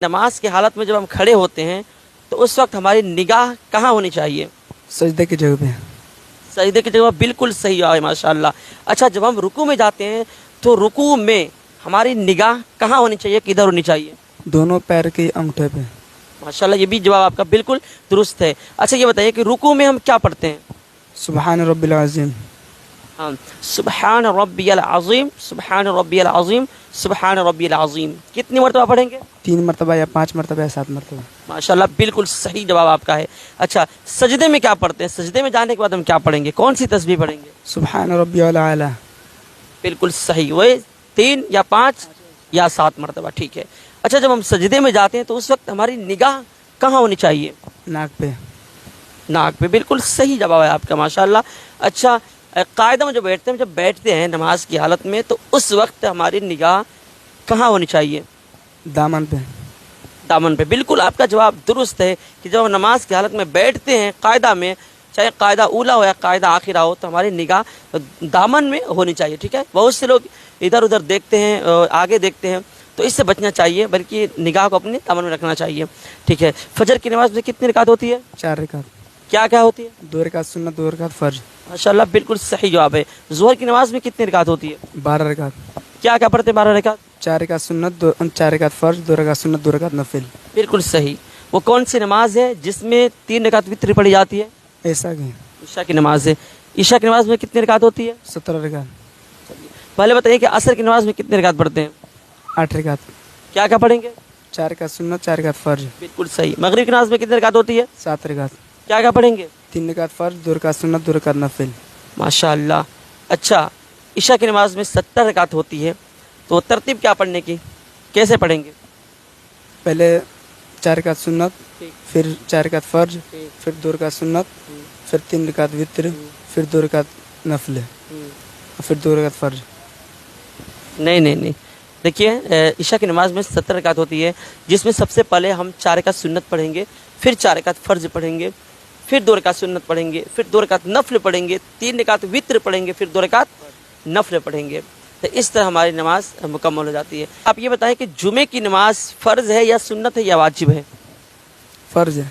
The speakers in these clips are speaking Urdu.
نماز کی حالت میں جب ہم کھڑے ہوتے ہیں تو اس وقت ہماری نگاہ کہاں ہونی چاہیے؟ سجدے کی جگہ پہ. سجدے کی جگہ بالکل صحیح جواب ہے ماشاء اللہ. اچھا جب ہم رکوع میں جاتے ہیں تو رکوع میں ہماری نگاہ کہاں ہونی چاہیے، کدھر ہونی چاہیے؟ دونوں پیر کے انگوٹھے پہ. ماشاء اللہ یہ بھی جواب آپ کا بالکل درست ہے. اچھا یہ بتائیے کہ رکوع میں ہم کیا پڑھتے ہیں؟ سبحان رب العظیم. ہاں سبحان ربی العظیم، سبحان ربی العظیم، سبحان ربی العظیم. کتنی مرتبہ پڑھیں گے؟ 3 مرتبہ یا 5 مرتبہ یا 7 مرتبہ. ماشاءاللہ بالکل صحیح جواب آپ کا ہے. اچھا سجدے میں کیا پڑھتے ہیں؟ سجدے میں جانے کے بعد ہم کیا پڑھیں گے؟ کون سی تسبیح پڑھیں گے؟ سبحان ربی الاعلی. بالکل صحیح، وہ 3 یا 5 یا 7 مرتبہ. ٹھیک ہے. اچھا جب ہم سجدے میں جاتے ہیں تو اس وقت ہماری نگاہ کہاں ہونی چاہیے؟ ناک پہ. ناک پہ. بالکل صحیح جواب ہے آپ کا ماشاءاللہ. اچھا قاعدہ میں جو بیٹھتے ہیں نماز کی حالت میں تو اس وقت ہماری نگاہ کہاں ہونی چاہیے؟ دامن پہ. دامن پہ. بالکل آپ کا جواب درست ہے کہ جب ہم نماز کی حالت میں بیٹھتے ہیں قاعدہ میں، چاہے قاعدہ اولا ہو یا قاعدہ آخرہ ہو، تو ہماری نگاہ دامن میں ہونی چاہیے. ٹھیک ہے. بہت سے لوگ ادھر ادھر دیکھتے ہیں، آگے دیکھتے ہیں، تو اس سے بچنا چاہیے، بلکہ نگاہ کو اپنے دامن میں رکھنا چاہیے. ٹھیک ہے. فجر کی نماز میں کتنی رکعت ہوتی ہے؟ 4 رکعت. کیا کیا ہوتی ہے؟ 2 رکعت سنت، 2 رکعت فرض. ماشاءاللہ بالکل صحیح جواب ہے. ظہر کی نماز میں کتنی رکعت ہوتی ہے؟ 12 رکعت. کیا کیا پڑھتے ہیں 12 رکعت؟ 4 رکعت سنت، 4 رکعت فرض، 2 رکعت سنت، 2 رکعت نفل. بالکل صحیح. وہ کون سی نماز ہے جس میں 3 رکعت وتر پڑھی جاتی ہے؟ ایسا کہ عشاء کی نماز ہے. عشاء کی نماز میں کتنی رکعت ہوتی ہے؟ 17 رکعت. پہلے بتائیے کہ عصر کی نماز میں کتنی رکعت پڑھتے ہیں؟ 8 رکعت. کیا کیا پڑھیں گے؟ 4 رکعت سنت، 4 رکعت فرض. بالکل صحیح. مغرب کی نماز میں کتنی رکعت ہوتی ہے؟ 7 رکعت. کیا کیا پڑھیں گے؟ 3 رکعت فرض، 2 رکعت سنت، 2 رکعت نفل. ماشاء اللہ. اچھا عشاء کی نماز میں 70 رکعت ہوتی ہے، تو ترتیب کیا پڑھنے کی، کیسے پڑھیں گے؟ پہلے 4 رکعت سنت، پھر 4 رکعت فرض، پھر 2 رکعت سنت، پھر 3 رکعت وتر، پھر 2 رکعت نفل، پھر 2 رکعت فرض. نہیں دیکھیے عشاء کی نماز میں 70 رکعت ہوتی ہے، جس میں سب سے پہلے ہم 4 رکعت سنت پڑھیں گے، پھر 4 رکعت فرض پڑھیں گے، پھر 2 رکعت سنت پڑھیں گے، پھر 2 رکعت نفل پڑھیں گے، 3 رکعت وتر پڑھیں گے، پھر 2 رکعت نفل پڑھیں گے. تو اس طرح ہماری نماز مکمل ہو جاتی ہے. آپ یہ بتائیں کہ جمعے کی نماز فرض ہے یا سنت ہے یا واجب ہے؟ فرض ہے.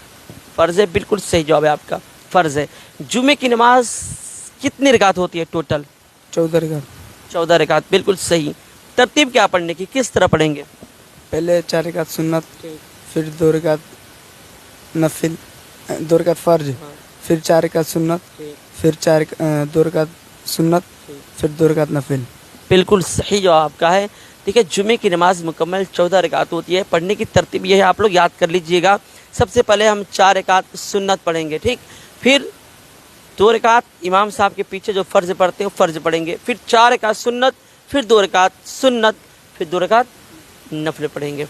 فرض ہے. بالکل صحیح جواب ہے آپ کا، فرض ہے. جمعے کی نماز کتنی رکعت ہوتی ہے ٹوٹل؟ 14 رکعت. 14 رکعت. بالکل صحیح. ترتیب کیا پڑھنے کی، کس طرح پڑھیں گے؟ پہلے 4 رکعت سنت، پھر 2 رکعت نفل، 2 رکعت فرض، پھر 4 رکعت سنت، پھر 2 رکعت سنت، پھر 2 رکعت نفل. بالکل صحیح جواب آپ کا ہے. ٹھیک ہے. جمعے کی نماز مکمل 14 رکعت ہوتی ہے. پڑھنے کی ترتیب یہ ہے، آپ لوگ یاد کر لیجئے گا. سب سے پہلے ہم 4 رکعت سنت پڑھیں گے، ٹھیک. پھر 2 رکعت امام صاحب کے پیچھے جو فرض پڑھتے ہیں وہ فرض پڑھیں گے، پھر 4 رکعت سنت، پھر 2 رکعت سنت، پھر 2 رکعت نفل پڑھیں گے.